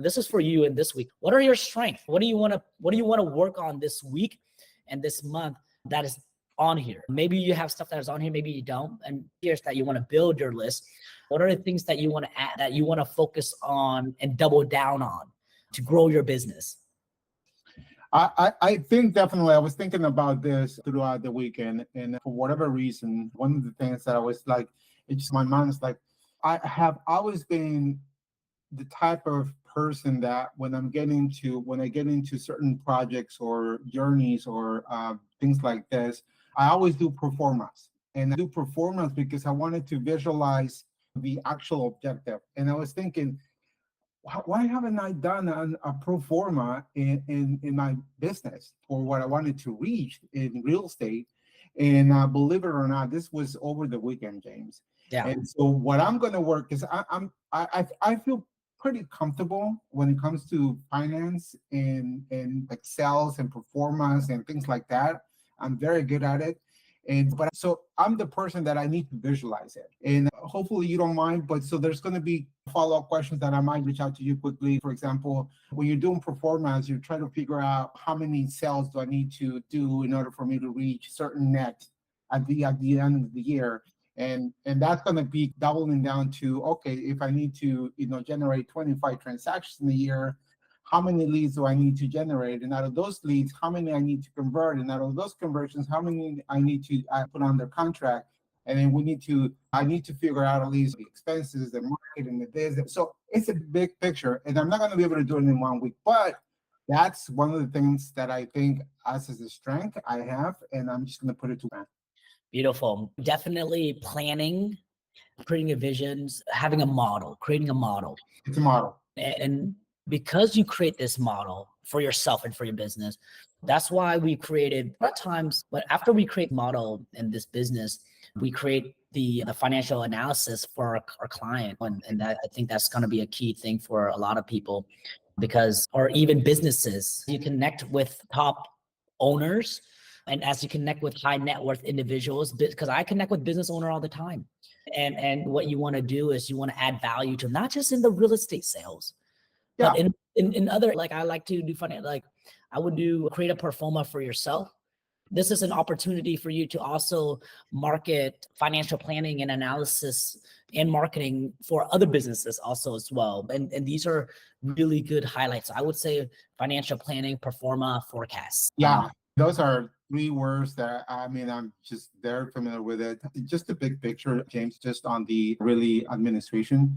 This is for you in this week. What are your strengths? What do you want to work on this week and this month that is on here? Maybe you have stuff that is on here, maybe you don't. And here's that you want to build your list. What are the things that you want to add, that you want to focus on and double down on to grow your business? I think definitely, I was thinking about this throughout the weekend, and for whatever reason, one of the things that I was like, my mind is like, I have always been the type of person that when I get into certain projects or journeys or things like this, I always do performance. And I do performance because I wanted to visualize the actual objective. And I was thinking, why haven't I done a pro forma in my business for what I wanted to reach in real estate? And believe it or not, this was over the weekend, James. Yeah. And so what I'm going to work is I feel pretty comfortable when it comes to finance and like sales and performance and things like that. I'm very good at it. But so I'm the person that I need to visualize it. And hopefully you don't mind, but so there's going to be follow-up questions that I might reach out to you quickly. For example, when you're doing performance, you're trying to figure out how many sales do I need to do in order for me to reach certain net at the end of the year. And that's going to be doubling down to, okay, if I need to, generate 25 transactions in a year, how many leads do I need to generate? And out of those leads, how many I need to convert? And out of those conversions, how many I need to put under contract? And then I need to figure out at least the expenses, the marketing, the business. So it's a big picture, and I'm not going to be able to do it in 1 week, but that's one of the things that I think as a strength I have, and I'm just going to put it to that. Beautiful. Definitely planning, creating a visions, having a model, creating a model. It's a model. And because you create this model for yourself and for your business, that's why we created but after we create model in this business, we create the financial analysis for our client. And that, I think that's going to be a key thing for a lot of people, or even businesses. You connect with top owners, and as you connect with high net worth individuals, because I connect with business owner all the time. And what you want to do is you want to add value to them, not just in the real estate sales, but in other, like I like to do like I would create a pro forma for yourself. This is an opportunity for you to also market financial planning and analysis and marketing for other businesses also as well. And these are really good highlights. I would say financial planning, pro forma, forecasts. Yeah, those are 3 words that I'm just very familiar with it. Just the big picture, James, just on the really administration.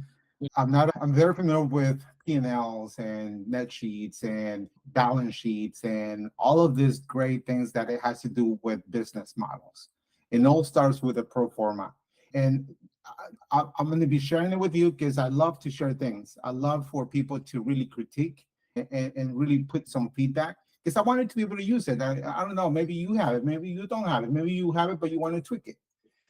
I'm very familiar with P&Ls and net sheets and balance sheets and all of these great things that it has to do with business models. It all starts with a pro forma. And I'm going to be sharing it with you because I love to share things. I love for people to really critique and really put some feedback because I wanted to be able to use it. I don't know, maybe you have it, maybe you don't have it, maybe you have it, but you want to tweak it.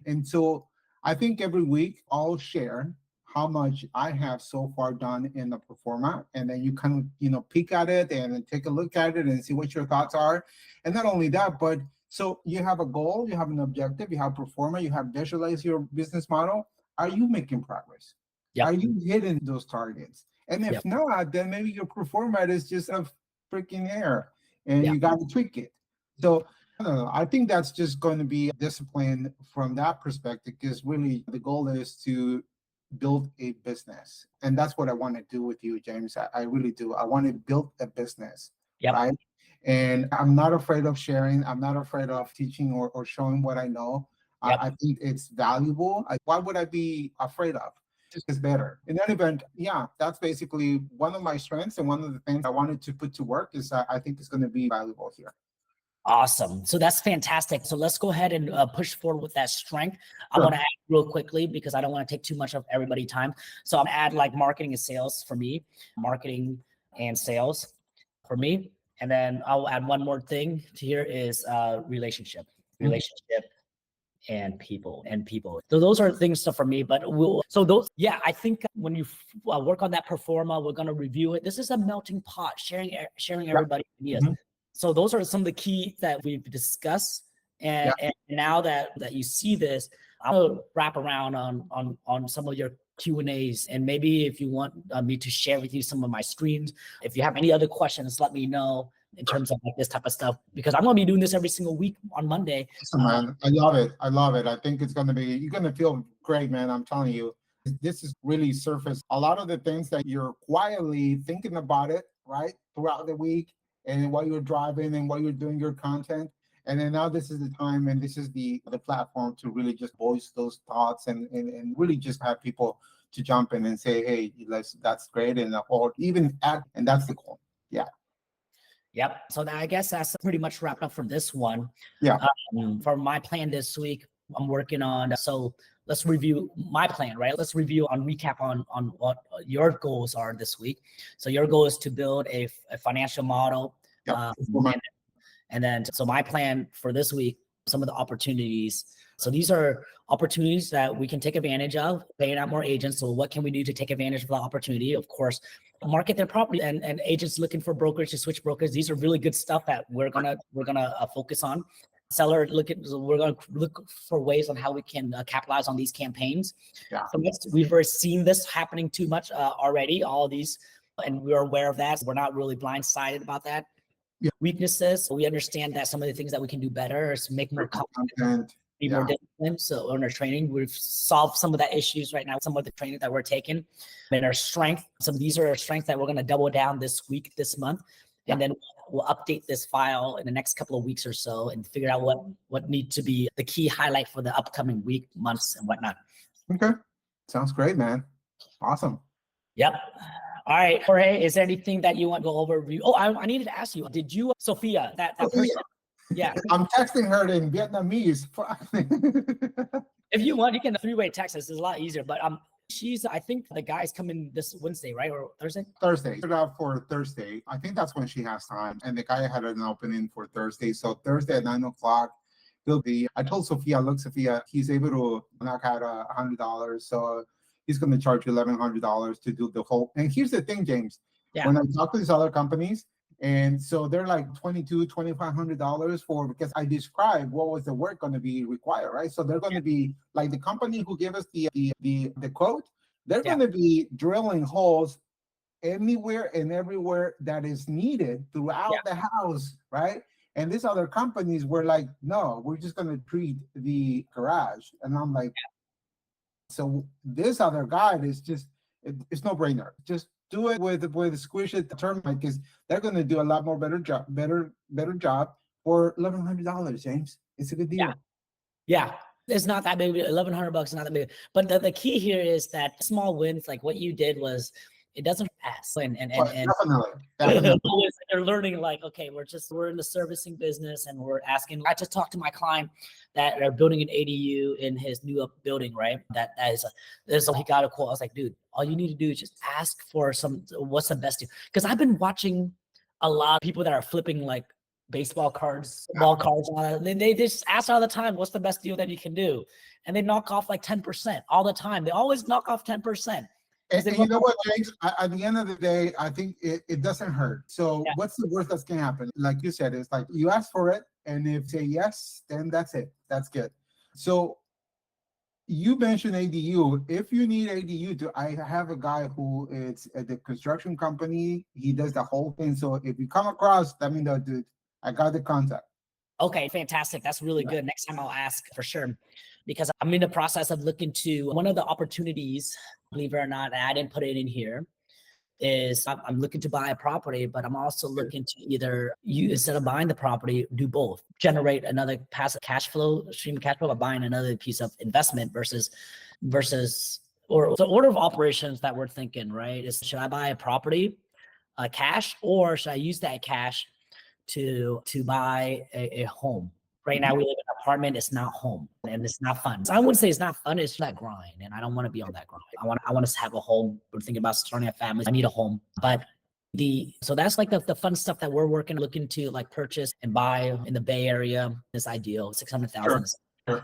And so I think every week I'll share how much I have so far done in the pro forma, and then you kind of, peek at it and take a look at it and see what your thoughts are. And not only that, but so you have a goal, you have an objective, you have pro forma, you have visualized your business model. Are you making progress? Yep. Are you hitting those targets? And if Yep. not, then maybe your pro forma is just a freaking error and Yep. you got to tweak it. So I don't know. I think that's just going to be discipline from that perspective, because really the goal is to build a business. And that's what I want to do with you, James. I really do. I want to build a business, Yep. right? And I'm not afraid of sharing. I'm not afraid of teaching or showing what I know. Yep. I think it's valuable. Why would I be afraid of? Just is better. In that event, yeah, that's basically one of my strengths. And one of the things I wanted to put to work is I think it's going to be valuable here. Awesome. So that's fantastic. So let's go ahead and push forward with that strength. I Sure. want to add real quickly because I don't want to take too much of everybody's time. So I'm add like marketing and sales for me, marketing and sales for me. And then I'll add one more thing to here is relationship and people. So those are things stuff for me, but I think when you work on that pro forma, we're going to review it. This is a melting pot, sharing everybody's ideas. Mhm. So those are some of the key that we've discussed. And now that you see this, I'm going to wrap around on some of your Q&As. And maybe if you want me to share with you some of my screens, if you have any other questions, let me know in terms of like this type of stuff, because I'm going to be doing this every single week on Monday. Awesome, man. I love it. I think it's going to be, you're going to feel great, man. I'm telling you, this is really surfaced a lot of the things that you're quietly thinking about it, right? Throughout the week and while you're driving and while you're doing your content. And then now this is the time and this is the platform to really just voice those thoughts and really just have people to jump in and say, hey, that's great. And or even act, and that's the goal. Yeah. Yep. So I guess that's pretty much wrapped up for this one. Yeah. For my plan this week, I'm working on. So let's review my plan, right? Let's review on recap on what your goals are this week. So your goal is to build a financial model. Yep. And then, so my plan for this week, some of the opportunities. So these are opportunities that we can take advantage of, paying out more agents. So what can we do to take advantage of the opportunity? Of course, market their property and agents looking for brokers to switch brokers. These are really good stuff that we're gonna focus on. We're gonna look for ways on how we can capitalize on these campaigns. Yeah. So we've already seen this happening too much already. All these, and we're aware of that. So we're not really blindsided about that. Yeah. Weaknesses. We understand that some of the things that we can do better is make more content, be more disciplined. So in our training, we've solved some of that issues right now. Some of the training that we're taking, and our strength. Some of these are our strengths that we're going to double down this week, this month, and then we'll update this file in the next couple of weeks or so, and figure out what needs to be the key highlight for the upcoming week, months, and whatnot. Okay, sounds great, man. Awesome. Yep. All right, Jorge, is there anything that you want to go over? Oh, I needed to ask you, did you, Sophia, that person? Yeah. I'm texting her in Vietnamese. If you want, you can three-way text us. It's a lot easier, but I think the guy's coming this Wednesday, right? Or Thursday? Thursday. Put it out for Thursday. I think that's when she has time. And the guy had an opening for Thursday. So Thursday at 9:00, I told Sophia, look, Sophia, he's able to knock out $100. So he's going to charge you $1,100 to do the whole. And here's the thing, James. Yeah. When I talk to these other companies, and so they're like $2,200, $2,500 for, because I described what was the work going to be required, right? So they're going to be like the company who gave us the quote. They're going to be drilling holes anywhere and everywhere that is needed throughout the house, right? And these other companies were like, no, we're just going to treat the garage. And I'm like, so this other guy is just, it's no brainer. Just do it with squish it termite, because they're going to do a lot more better job for $1,100, James. It's a good deal. Yeah. It's not that big. $1,100 is not that big. But the key here is that small wins, like what you did was, it doesn't pass. And Definitely. always they're learning like, okay, we're in the servicing business and we're asking. I just talked to my client that are building an ADU in his new up building, right? He got a quote. I was like, dude, all you need to do is just ask for what's the best deal? Because I've been watching a lot of people that are flipping like baseball cards, ball cards, all that. They just ask all the time, what's the best deal that you can do? And they knock off like 10% all the time. They always knock off 10%. And you know what, James? At the end of the day, I think it doesn't hurt. So what's the worst that's gonna happen? Like you said, it's like you ask for it, and if say yes, then that's it. That's good. So you mentioned ADU. If you need ADU, I have a guy who is at the construction company. He does the whole thing. So if you come across, let me know, dude. I got the contact. Okay, fantastic. That's really good. Next time I'll ask for sure, because I'm in the process of looking to one of the opportunities, believe it or not, I didn't put it in here, is I'm looking to buy a property, but I'm also looking to either instead of buying the property, do both, generate another passive stream of cash flow by buying another piece of investment versus, or the order of operations that we're thinking, right? Is should I buy a property, cash, or should I use that cash to buy a home? Right now we live in an apartment. It's not home and it's not fun. So I wouldn't say it's not fun. It's that grind, and I don't want to be on that grind. I want to have a home. We're thinking about starting a family. I need a home, but so that's like the fun stuff that we're looking to like purchase and buy in the Bay Area. This ideal 600,000. Sure.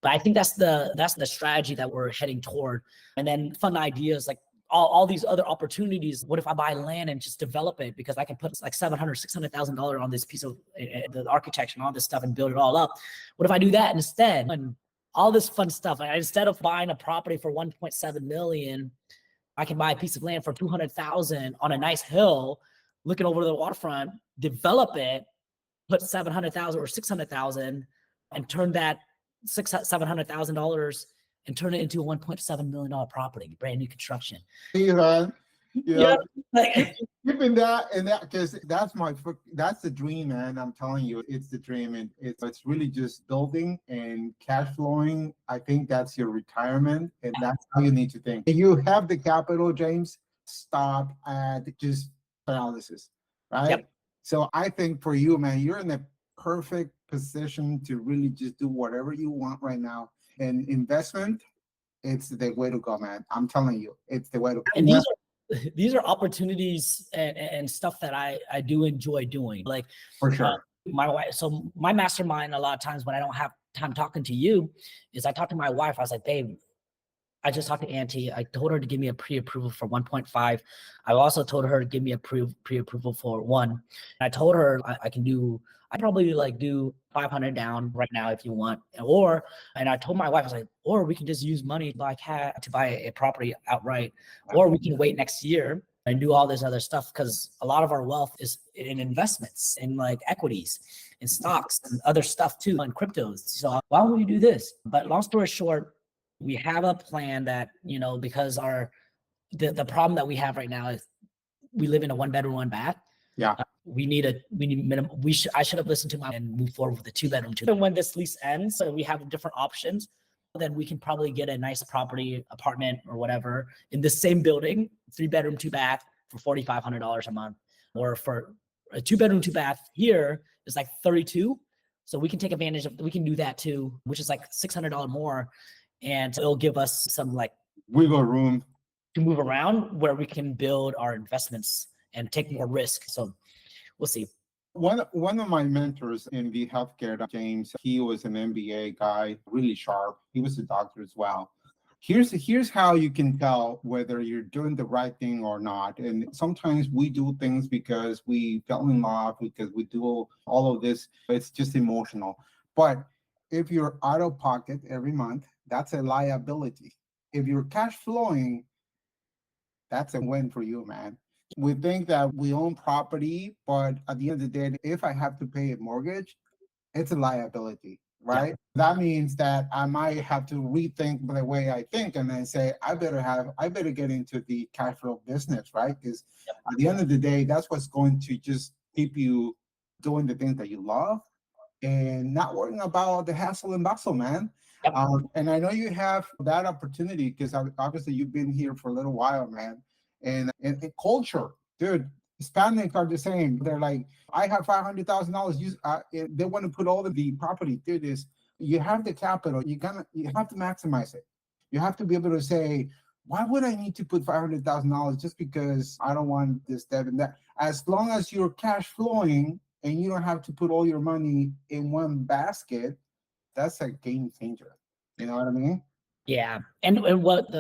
But I think that's the strategy that we're heading toward. And then fun ideas like all these other opportunities. What if I buy land and just develop it, because I can put like $600,000 on this piece of the architecture and all this stuff and build it all up. What if I do that instead? And all this fun stuff. Instead of buying a property for 1.7 million, I can buy a piece of land for 200,000 on a nice hill, looking over the waterfront, develop it, put 700,000 or 600,000, and turn that $700,000 and turn it into a $1.7 million property, brand new construction. Hey, man. Yeah. Keeping that and that, because that's the dream, man. I'm telling you, it's the dream, and it's really just building and cash flowing. I think that's your retirement, and that's how you need to think. If you have the capital, James, stop at just paralysis, right? Yep. So I think for you, man, you're in a perfect position to really just do whatever you want right now. And investment, it's the way to go, man. I'm telling you, it's the way to go. And these are opportunities and stuff that I do enjoy doing. Like for sure. My wife, so my mastermind, a lot of times when I don't have time talking to you, is I talk to my wife. I was like, babe, I just talked to Auntie. I told her to give me a pre-approval for 1.5. I also told her to give me a pre-approval for 1. I told her I probably like do 500 down right now if you want, and I told my wife, I was like, or we can just use money to buy a property outright, or we can wait next year and do all this other stuff, because a lot of our wealth is in investments and like equities and stocks and other stuff too, and cryptos. So why don't we do this? But long story short, we have a plan that, because the problem that we have right now is we live in a 1-bedroom, 1-bath. Yeah. We need minimum. I should have listened to and move forward with a 2-bedroom, 2. And when this lease ends, so we have different options, then we can probably get a nice apartment or whatever in the same building, 3-bedroom, 2-bath for $4,500 a month, or for a 2-bedroom, 2-bath here is like 32. So we can take advantage we can do that too, which is like $600 more. And it'll give us some like wiggle room to move around where we can build our investments and take more risk. So we'll see. One of my mentors in the healthcare, James, he was an MBA guy, really sharp. He was a doctor as well. Here's how you can tell whether you're doing the right thing or not. And sometimes we do things because we fell in love, because we do all of this. It's just emotional. But if you're out of pocket every month, that's a liability. If you're cash flowing, that's a win for you, man. We think that we own property, but at the end of the day, if I have to pay a mortgage, it's a liability, right? Yeah. That means that I might have to rethink the way I think, and then say, I better get into the cash flow business, right? Because at the end of the day, that's what's going to just keep you doing the things that you love and not worrying about the hassle and bustle, man. Yep. And I know you have that opportunity because obviously you've been here for a little while, man. And culture, dude, Hispanics are the same. They're like, I have $500,000. They want to put all of the property. Dude, you have the capital. You have to maximize it. You have to be able to say, why would I need to put $500,000 just because I don't want this, that, and that? As long as you're cash flowing and you don't have to put all your money in one basket, that's a game changer. You know what I mean? Yeah. And what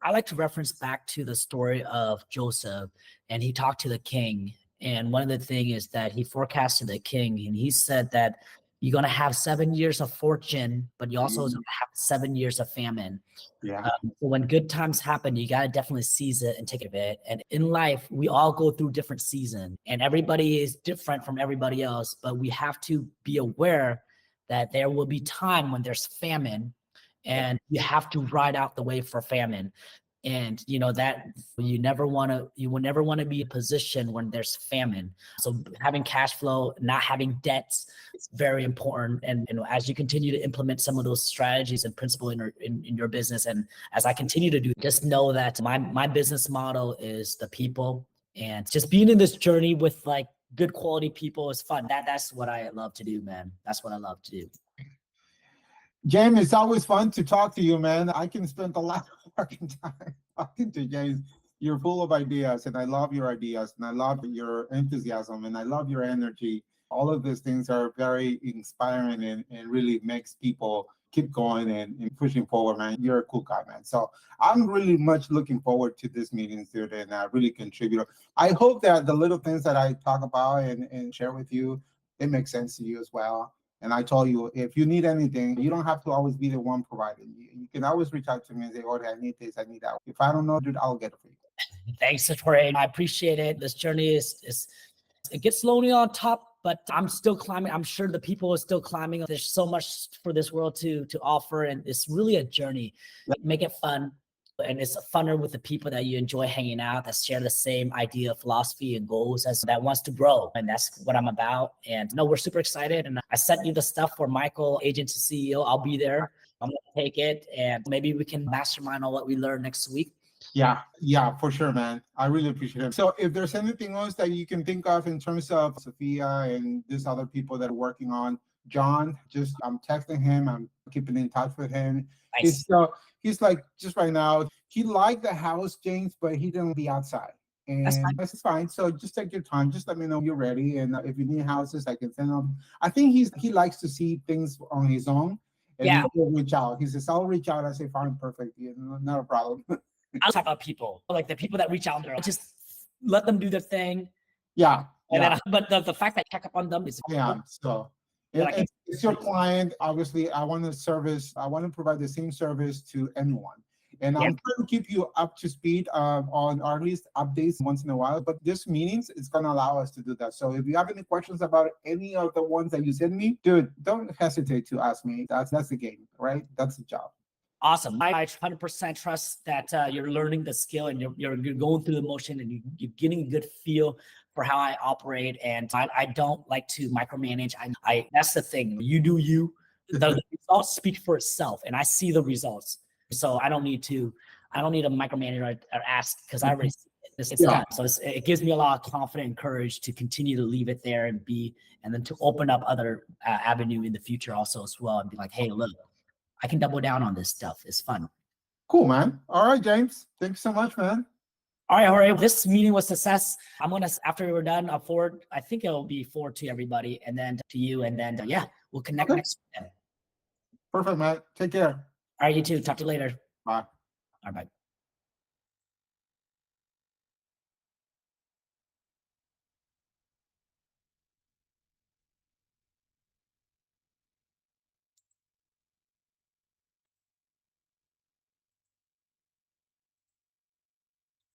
I like to reference back to the story of Joseph, and he talked to the king. And one of the things is that he forecasted the king, and he said that you're going to have 7 years of fortune, but you also have 7 years of famine. Yeah. So when good times happen, you got to definitely seize it and take advantage of it. And in life, we all go through different seasons, and everybody is different from everybody else, but we have to be aware that there will be time when there's famine, and you have to ride out the wave for famine. And that you will never want to be in a position when there's famine. So having cash flow, not having debts, is very important. And as you continue to implement some of those strategies and principles in your business, and as I continue to do, just know that my business model is the people, and just being in this journey with like good quality people is fun. That's what I love to do, man. That's what I love to do. James, it's always fun to talk to you, man. I can spend a lot of fucking time talking to James. You're full of ideas, and I love your ideas, and I love your enthusiasm, and I love your energy. All of these things are very inspiring and really makes people keep going and pushing forward, man. You're a cool guy, man. So I'm really much looking forward to this meeting, dude, and really contribute. I hope that the little things that I talk about and share with you, it makes sense to you as well. And I told you, if you need anything, you don't have to always be the one providing. You can always reach out to me and say, oh, I need this, I need that. If I don't know, dude, I'll get it for you. Thanks, Satori. I appreciate it. This journey is it gets lonely on top, but I'm still climbing. I'm sure the people are still climbing. There's so much for this world to offer, and it's really a journey. Make it fun. And it's funner with the people that you enjoy hanging out, that share the same idea, philosophy, and goals as that wants to grow. And that's what I'm about. And no, we're super excited. And I sent you the stuff for Michael, agent to CEO. I'll be there. I'm going to take it. And maybe we can mastermind on what we learn next week. Yeah, for sure, man. I really appreciate it. So if there's anything else that you can think of in terms of Sophia and these other people that are working on John, I'm texting him. I'm keeping in touch with him. Nice. He's like, just right now, he liked the house, James, but he didn't be outside. And that's fine. So just take your time. Just let me know you're ready. And if you need houses, I can send them. I think he likes to see things on his own. And he'll reach out. He says, I'll reach out. I say, fine, perfect. Yeah, not a problem. I'll talk about people, like the people that reach out there. Just let them do their thing. Yeah. Then, but the fact that I check up on them is so. It's your client. Obviously, I want to provide the same service to anyone. And I'm trying to keep you up to speed on or at least updates once in a while. But this meetings is going to allow us to do that. So if you have any questions about any of the ones that you send me, dude, don't hesitate to ask me. That's the game, right? That's the job. Awesome. I 100% trust that you're learning the skill, and you're going through the motion, and you're getting a good feel for how I operate. And I don't like to micromanage. I that's the thing. You do you. The results speak for itself, and I see the results. So I don't need to micromanage or ask, because I already see it. It's done. So it gives me a lot of confidence and courage to continue to leave it there and then to open up other avenue in the future also as well, and be like, hey, look, I can double down on this stuff. It's fun. Cool, man. All right, James. Thanks so much, man. All right, Jorge. This meeting was a success. I'm going to, after we're done, I think it'll be forward to everybody, and then to you, and then, we'll connect next week. Perfect, man. Take care. All right, you too. Talk to you later. Bye. All right, bye.